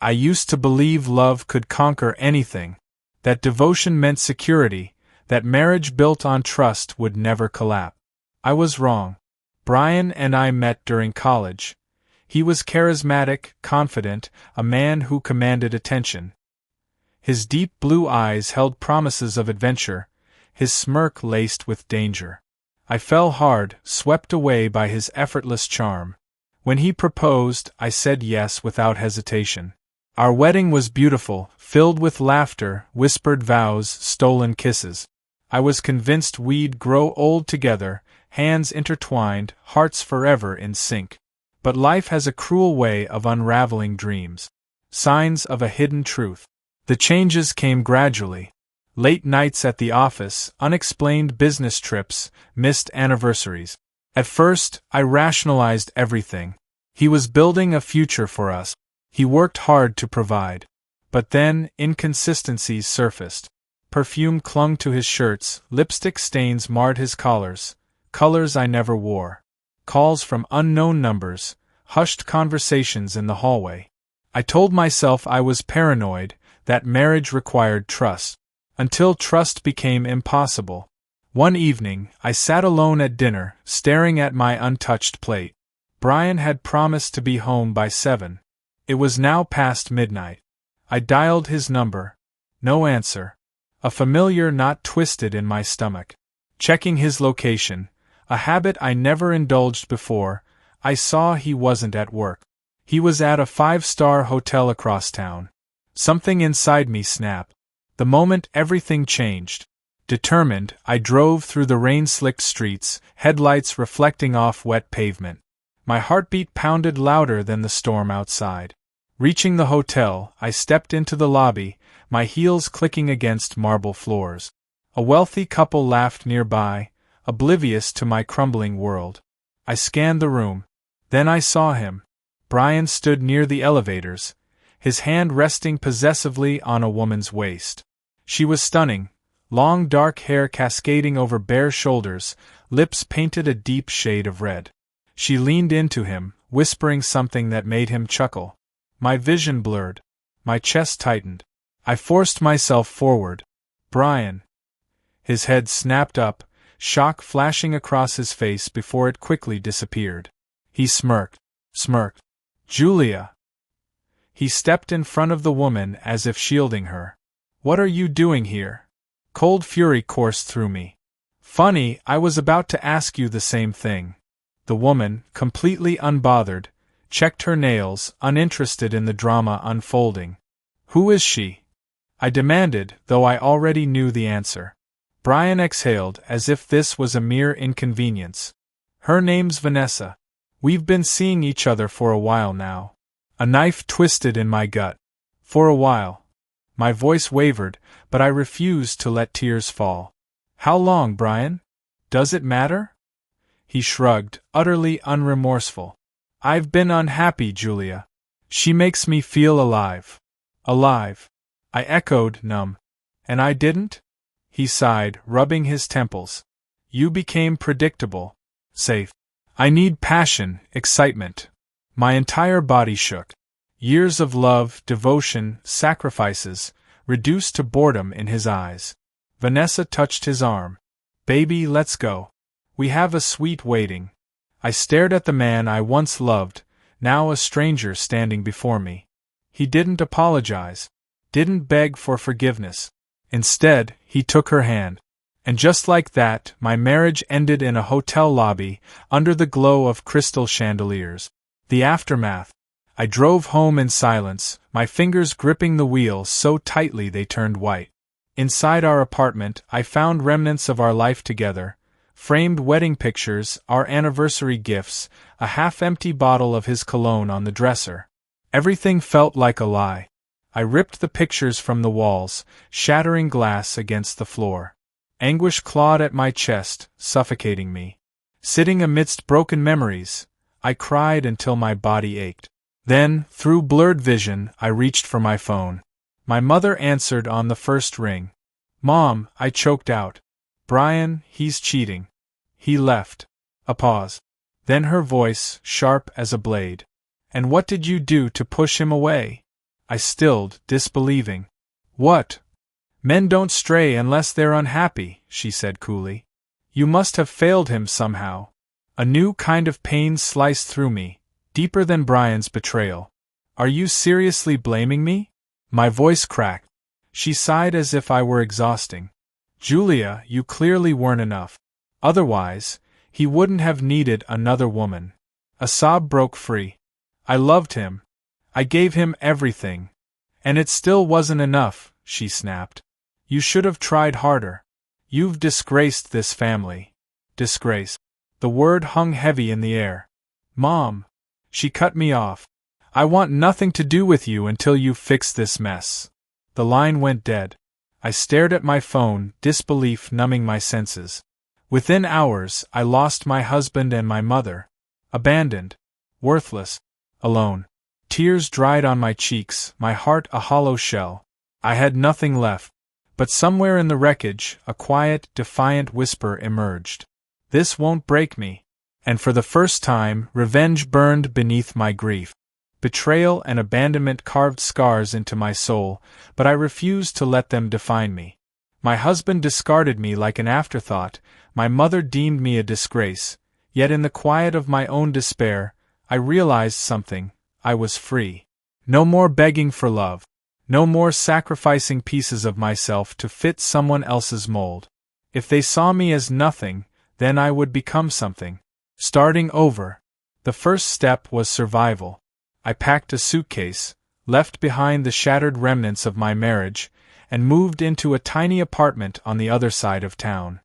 I used to believe love could conquer anything, that devotion meant security, that marriage built on trust would never collapse. I was wrong. Brian and I met during college. He was charismatic, confident, a man who commanded attention. His deep blue eyes held promises of adventure, his smirk laced with danger. I fell hard, swept away by his effortless charm. When he proposed, I said yes without hesitation. Our wedding was beautiful, filled with laughter, whispered vows, stolen kisses. I was convinced we'd grow old together, hands intertwined, hearts forever in sync. But life has a cruel way of unraveling dreams. Signs of a hidden truth. The changes came gradually. Late nights at the office, unexplained business trips, missed anniversaries. At first, I rationalized everything. He was building a future for us. He worked hard to provide. But then, inconsistencies surfaced. Perfume clung to his shirts, lipstick stains marred his collars, colors I never wore. Calls from unknown numbers, hushed conversations in the hallway. I told myself I was paranoid, that marriage required trust. Until trust became impossible. One evening, I sat alone at dinner, staring at my untouched plate. Brian had promised to be home by 7. It was now past midnight. I dialed his number. No answer. A familiar knot twisted in my stomach. Checking his location, a habit I never indulged before, I saw he wasn't at work. He was at a 5-star hotel across town. Something inside me snapped. The moment everything changed. Determined, I drove through the rain-slicked streets, headlights reflecting off wet pavement. My heartbeat pounded louder than the storm outside. Reaching the hotel, I stepped into the lobby, my heels clicking against marble floors. A wealthy couple laughed nearby, oblivious to my crumbling world. I scanned the room. Then I saw him. Brian stood near the elevators, his hand resting possessively on a woman's waist. She was stunning, long dark hair cascading over bare shoulders, lips painted a deep shade of red. She leaned into him, whispering something that made him chuckle. My vision blurred. My chest tightened. I forced myself forward. Brian. His head snapped up, shock flashing across his face before it quickly disappeared. He smirked. Julia. He stepped in front of the woman as if shielding her. What are you doing here? Cold fury coursed through me. Funny, I was about to ask you the same thing. The woman, completely unbothered, checked her nails, uninterested in the drama unfolding. Who is she? I demanded, though I already knew the answer. Brian exhaled, as if this was a mere inconvenience. Her name's Vanessa. We've been seeing each other for a while now. A knife twisted in my gut. For a while. My voice wavered, but I refused to let tears fall. How long, Brian? Does it matter? He shrugged, utterly unremorseful. I've been unhappy, Julia. She makes me feel alive. Alive. I echoed, numb. And I didn't? He sighed, rubbing his temples. You became predictable. Safe. I need passion, excitement. My entire body shook. Years of love, devotion, sacrifices, reduced to boredom in his eyes. Vanessa touched his arm. Baby, let's go. We have a suite waiting. I stared at the man I once loved, now a stranger standing before me. He didn't apologize. Didn't beg for forgiveness. Instead, he took her hand. And just like that, my marriage ended in a hotel lobby, under the glow of crystal chandeliers. The aftermath. I drove home in silence, my fingers gripping the wheel so tightly they turned white. Inside our apartment, I found remnants of our life together, framed wedding pictures, our anniversary gifts, a half-empty bottle of his cologne on the dresser. Everything felt like a lie. I ripped the pictures from the walls, shattering glass against the floor. Anguish clawed at my chest, suffocating me. Sitting amidst broken memories, I cried until my body ached. Then, through blurred vision, I reached for my phone. My mother answered on the first ring. Mom, I choked out. Brian, he's cheating. He left. A pause. Then her voice, sharp as a blade. And what did you do to push him away? I stilled, disbelieving. What? Men don't stray unless they're unhappy, she said coolly. You must have failed him somehow. A new kind of pain sliced through me, deeper than Brian's betrayal. Are you seriously blaming me? My voice cracked. She sighed as if I were exhausting. Julia, you clearly weren't enough. Otherwise, he wouldn't have needed another woman. A sob broke free. I loved him. I gave him everything. And it still wasn't enough, she snapped. You should have tried harder. You've disgraced this family. Disgrace. The word hung heavy in the air. Mom. She cut me off. I want nothing to do with you until you fix this mess. The line went dead. I stared at my phone, disbelief numbing my senses. Within hours, I lost my husband and my mother. Abandoned. Worthless. Alone. Tears dried on my cheeks, my heart a hollow shell. I had nothing left. But somewhere in the wreckage, a quiet, defiant whisper emerged. This won't break me. And for the first time, revenge burned beneath my grief. Betrayal and abandonment carved scars into my soul, but I refused to let them define me. My husband discarded me like an afterthought, my mother deemed me a disgrace, yet in the quiet of my own despair, I realized something. I was free. No more begging for love. No more sacrificing pieces of myself to fit someone else's mold. If they saw me as nothing, then I would become something. Starting over. The first step was survival. I packed a suitcase, left behind the shattered remnants of my marriage, and moved into a tiny apartment on the other side of town.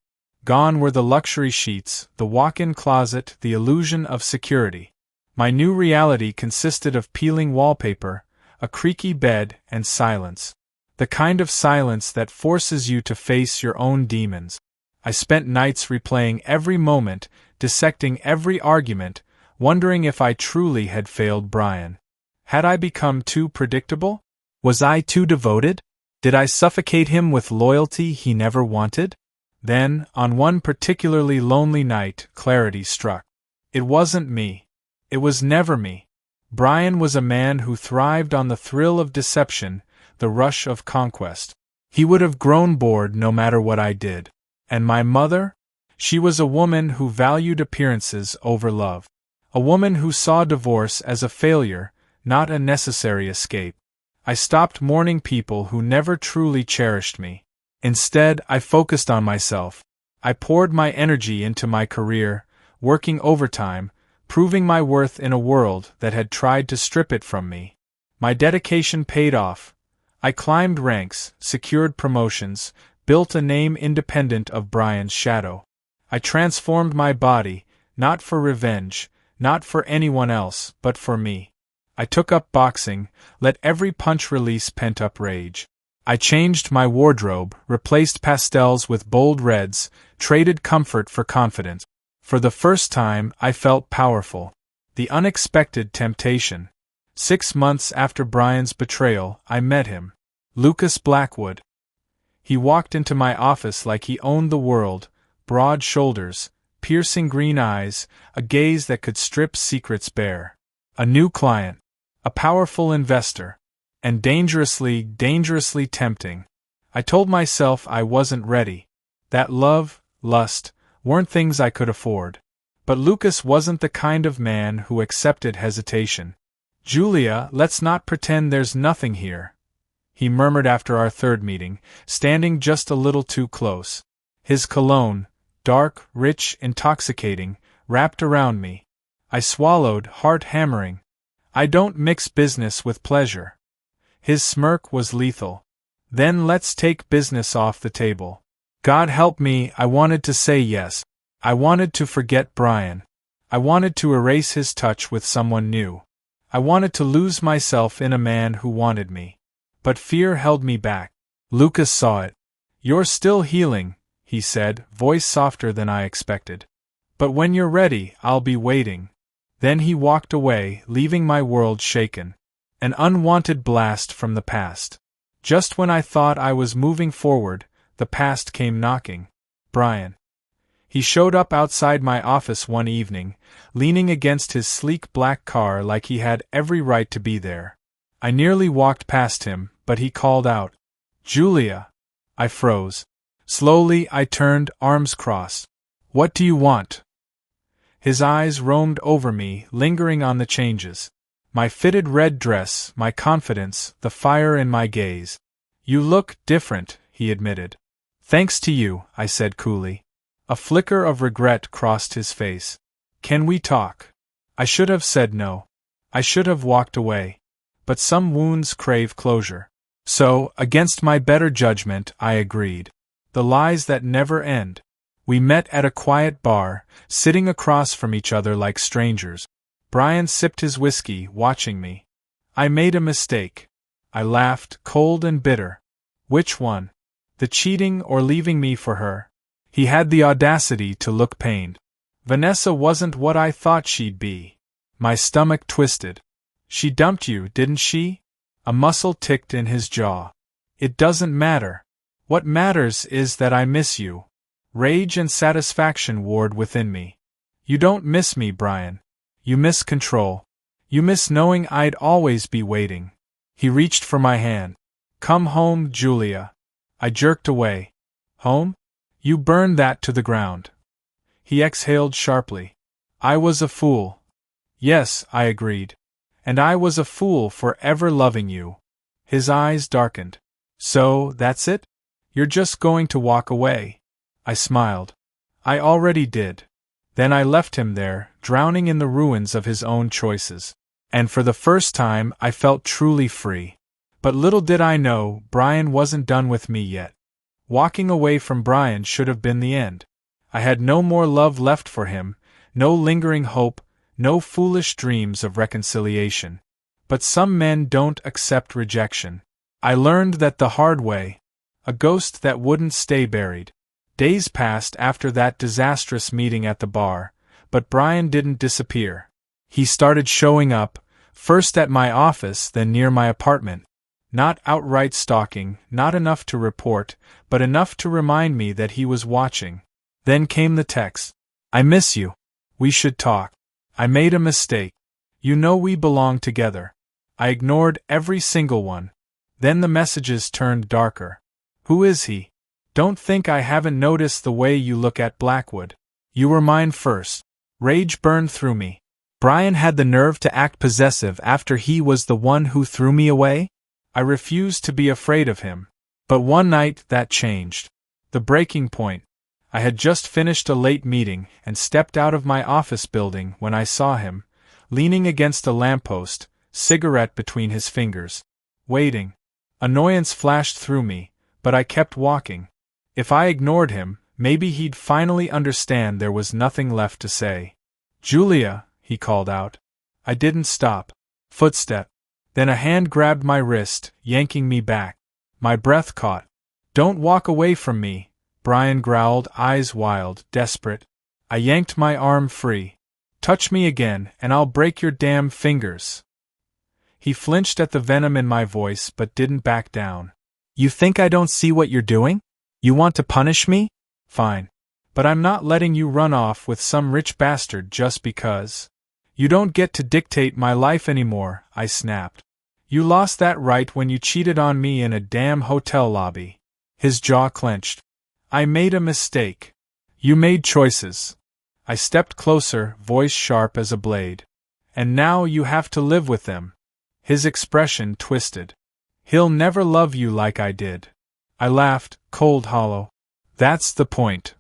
Gone were the luxury sheets, the walk-in closet, the illusion of security. My new reality consisted of peeling wallpaper, a creaky bed, and silence. The kind of silence that forces you to face your own demons. I spent nights replaying every moment, dissecting every argument, wondering if I truly had failed Brian. Had I become too predictable? Was I too devoted? Did I suffocate him with loyalty he never wanted? Then, on one particularly lonely night, clarity struck. It wasn't me. It was never me. Brian was a man who thrived on the thrill of deception, the rush of conquest. He would have grown bored no matter what I did. And my mother? She was a woman who valued appearances over love. A woman who saw divorce as a failure, not a necessary escape. I stopped mourning people who never truly cherished me. Instead, I focused on myself. I poured my energy into my career, working overtime, proving my worth in a world that had tried to strip it from me. My dedication paid off. I climbed ranks, secured promotions, built a name independent of Brian's shadow. I transformed my body, not for revenge, not for anyone else, but for me. I took up boxing, let every punch release pent-up rage. I changed my wardrobe, replaced pastels with bold reds, traded comfort for confidence. For the first time, I felt powerful. The unexpected temptation. 6 months after Brian's betrayal, I met him. Lucas Blackwood. He walked into my office like he owned the world, broad shoulders, piercing green eyes, a gaze that could strip secrets bare. A new client. A powerful investor. And dangerously tempting. I told myself I wasn't ready. That love, lust, weren't things I could afford. But Lucas wasn't the kind of man who accepted hesitation. Julia, let's not pretend there's nothing here, he murmured after our third meeting, standing just a little too close. His cologne, dark, rich, intoxicating, wrapped around me. I swallowed, heart hammering. I don't mix business with pleasure. His smirk was lethal. Then let's take business off the table. God help me, I wanted to say yes. I wanted to forget Brian. I wanted to erase his touch with someone new. I wanted to lose myself in a man who wanted me. But fear held me back. Lucas saw it. You're still healing, he said, voice softer than I expected. But when you're ready, I'll be waiting. Then he walked away, leaving my world shaken. An unwanted blast from the past. Just when I thought I was moving forward, the past came knocking. Brian. He showed up outside my office one evening, leaning against his sleek black car like he had every right to be there. I nearly walked past him, but he called out, "Julia!" I froze. Slowly I turned, arms crossed. "What do you want?" His eyes roamed over me, lingering on the changes. My fitted red dress, my confidence, the fire in my gaze. "You look different," he admitted. "Thanks to you," I said coolly. A flicker of regret crossed his face. "Can we talk?" I should have said no. I should have walked away. But some wounds crave closure. So, against my better judgment, I agreed. The lies that never end. We met at a quiet bar, sitting across from each other like strangers. Brian sipped his whiskey, watching me. I made a mistake. I laughed, cold and bitter. Which one? The cheating or leaving me for her? He had the audacity to look pained. Vanessa wasn't what I thought she'd be. My stomach twisted. She dumped you, didn't she? A muscle ticked in his jaw. It doesn't matter. What matters is that I miss you. Rage and satisfaction warred within me. You don't miss me, Brian. You miss control. You miss knowing I'd always be waiting. He reached for my hand. "Come home, Julia." I jerked away. "Home? You burned that to the ground." He exhaled sharply. "I was a fool." "Yes," I agreed. "And I was a fool for ever loving you." His eyes darkened. "So, that's it? You're just going to walk away?" I smiled. "I already did." Then I left him there, drowning in the ruins of his own choices. And for the first time I felt truly free. But little did I know, Brian wasn't done with me yet. Walking away from Brian should have been the end. I had no more love left for him, no lingering hope, no foolish dreams of reconciliation. But some men don't accept rejection. I learned that the hard way. A ghost that wouldn't stay buried. Days passed after that disastrous meeting at the bar, but Brian didn't disappear. He started showing up, first at my office, then near my apartment. Not outright stalking, not enough to report, but enough to remind me that he was watching. Then came the text. "I miss you. We should talk. I made a mistake. You know we belong together." I ignored every single one. Then the messages turned darker. "Who is he? Don't think I haven't noticed the way you look at Blackwood. You were mine first." Rage burned through me. Brian had the nerve to act possessive after he was the one who threw me away? I refused to be afraid of him. But one night that changed. The breaking point. I had just finished a late meeting and stepped out of my office building when I saw him, leaning against a lamppost, cigarette between his fingers. Waiting. Annoyance flashed through me, but I kept walking. If I ignored him, maybe he'd finally understand there was nothing left to say. "Julia," he called out. I didn't stop. Footstep. Then a hand grabbed my wrist, yanking me back. My breath caught. "Don't walk away from me," Brian growled, eyes wild, desperate. I yanked my arm free. "Touch me again, and I'll break your damn fingers." He flinched at the venom in my voice but didn't back down. "You think I don't see what you're doing? You want to punish me? Fine. But I'm not letting you run off with some rich bastard just because. You don't get to dictate my life anymore," I snapped. "You lost that right when you cheated on me in a damn hotel lobby." His jaw clenched. "I made a mistake. You made choices." I stepped closer, voice sharp as a blade. "And now you have to live with them." His expression twisted. "He'll never love you like I did." I laughed, cold, hollow. "That's the point."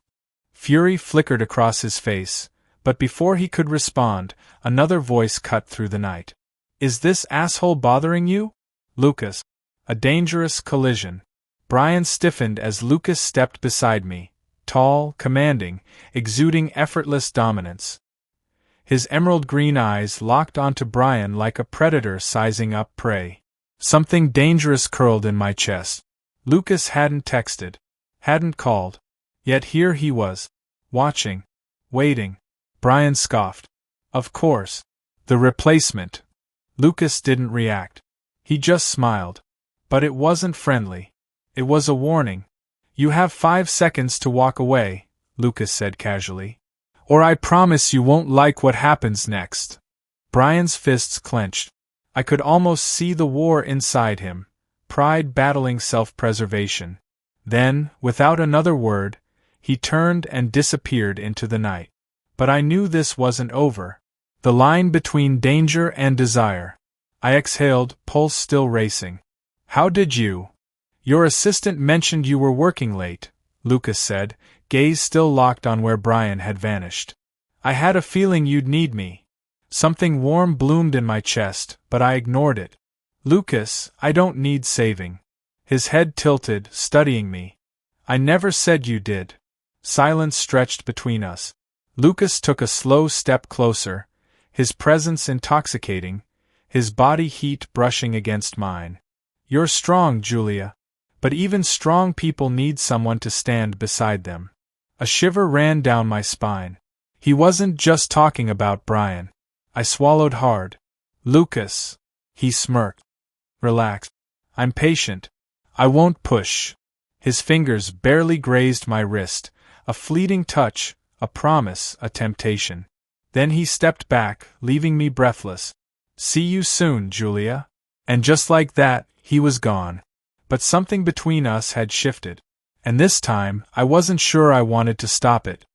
Fury flickered across his face, but before he could respond, another voice cut through the night. "Is this asshole bothering you?" Lucas. A dangerous collision. Brian stiffened as Lucas stepped beside me, tall, commanding, exuding effortless dominance. His emerald green eyes locked onto Brian like a predator sizing up prey. Something dangerous curled in my chest. Lucas hadn't texted, hadn't called. Yet here he was, watching, waiting. Brian scoffed. "Of course. The replacement." Lucas didn't react. He just smiled. But it wasn't friendly. It was a warning. "You have 5 seconds to walk away," Lucas said casually. "Or I promise you won't like what happens next." Brian's fists clenched. I could almost see the war inside him, pride battling self-preservation. Then, without another word, he turned and disappeared into the night. But I knew this wasn't over. The line between danger and desire. I exhaled, pulse still racing. How did you? Your assistant mentioned you were working late, Lucas said, gaze still locked on where Brian had vanished. I had a feeling you'd need me. Something warm bloomed in my chest, but I ignored it. Lucas, I don't need saving. His head tilted, studying me. I never said you did. Silence stretched between us. Lucas took a slow step closer, his presence intoxicating, his body heat brushing against mine. You're strong, Julia. But even strong people need someone to stand beside them. A shiver ran down my spine. He wasn't just talking about Brian. I swallowed hard. Lucas. He smirked. Relax. I'm patient. I won't push. His fingers barely grazed my wrist, a fleeting touch, a promise, a temptation. Then he stepped back, leaving me breathless. See you soon, Julia. And just like that, he was gone. But something between us had shifted. And this time, I wasn't sure I wanted to stop it.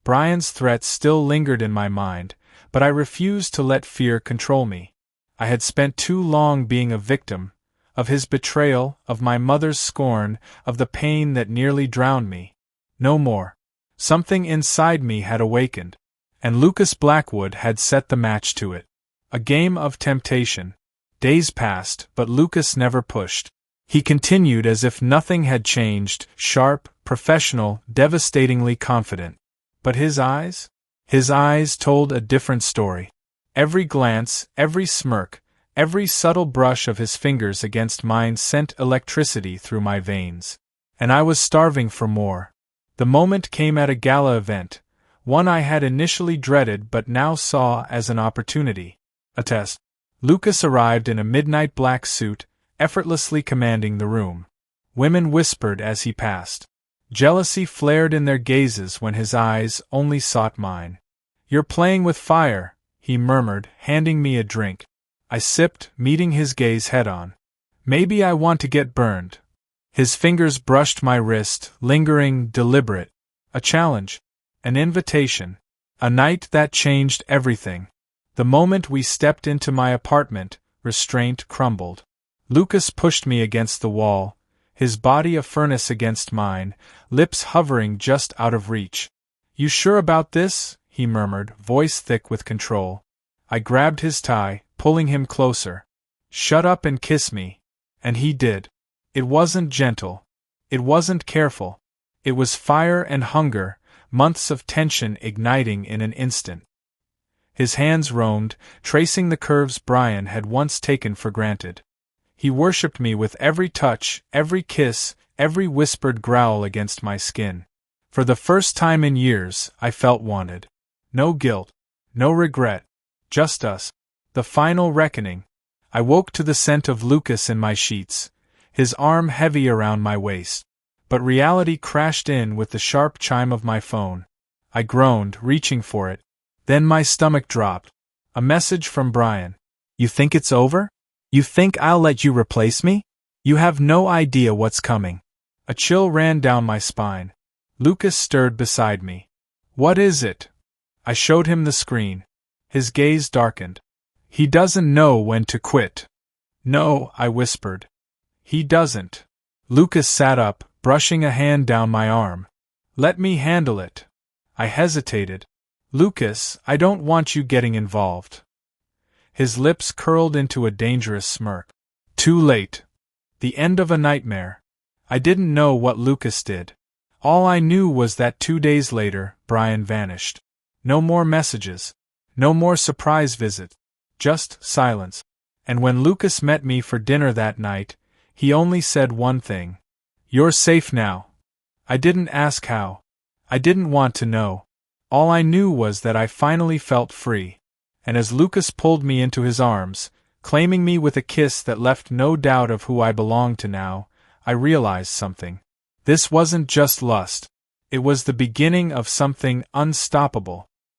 Brian's threat still lingered in my mind, but I refused to let fear control me. I had spent too long being a victim, of his betrayal, of my mother's scorn, of the pain that nearly drowned me. No more. Something inside me had awakened, and Lucas Blackwood had set the match to it. A game of temptation. Days passed, but Lucas never pushed. He continued as if nothing had changed, sharp, professional, devastatingly confident. But his eyes? His eyes told a different story. Every glance, every smirk, every subtle brush of his fingers against mine sent electricity through my veins. And I was starving for more. The moment came at a gala event, one I had initially dreaded but now saw as an opportunity. A test. Lucas arrived in a midnight black suit, effortlessly commanding the room. Women whispered as he passed. Jealousy flared in their gazes when his eyes only sought mine. You're playing with fire, he murmured, handing me a drink. I sipped, meeting his gaze head-on. Maybe I want to get burned. His fingers brushed my wrist, lingering, deliberate. A challenge. An invitation. A night that changed everything. The moment we stepped into my apartment, restraint crumbled. Lucas pushed me against the wall, his body a furnace against mine, lips hovering just out of reach. You sure about this? He murmured, voice thick with control. I grabbed his tie, pulling him closer. Shut up and kiss me. And he did. It wasn't gentle. It wasn't careful. It was fire and hunger, months of tension igniting in an instant. His hands roamed, tracing the curves Brian had once taken for granted. He worshipped me with every touch, every kiss, every whispered growl against my skin. For the first time in years, I felt wanted. No guilt, no regret, just us. The final reckoning. I woke to the scent of Lucas in my sheets, his arm heavy around my waist. But reality crashed in with the sharp chime of my phone. I groaned, reaching for it. Then my stomach dropped. A message from Brian. You think it's over? You think I'll let you replace me? You have no idea what's coming. A chill ran down my spine. Lucas stirred beside me. What is it? I showed him the screen. His gaze darkened. He doesn't know when to quit. No, I whispered. He doesn't. Lucas sat up, brushing a hand down my arm. Let me handle it. I hesitated. Lucas, I don't want you getting involved. His lips curled into a dangerous smirk. Too late. The end of a nightmare. I didn't know what Lucas did. All I knew was that 2 days later, Brian vanished. No more messages. No more surprise visits. Just silence. And when Lucas met me for dinner that night, he only said one thing. You're safe now. I didn't ask how. I didn't want to know. All I knew was that I finally felt free. And as Lucas pulled me into his arms, claiming me with a kiss that left no doubt of who I belonged to now, I realized something. This wasn't just lust. It was the beginning of something unstoppable.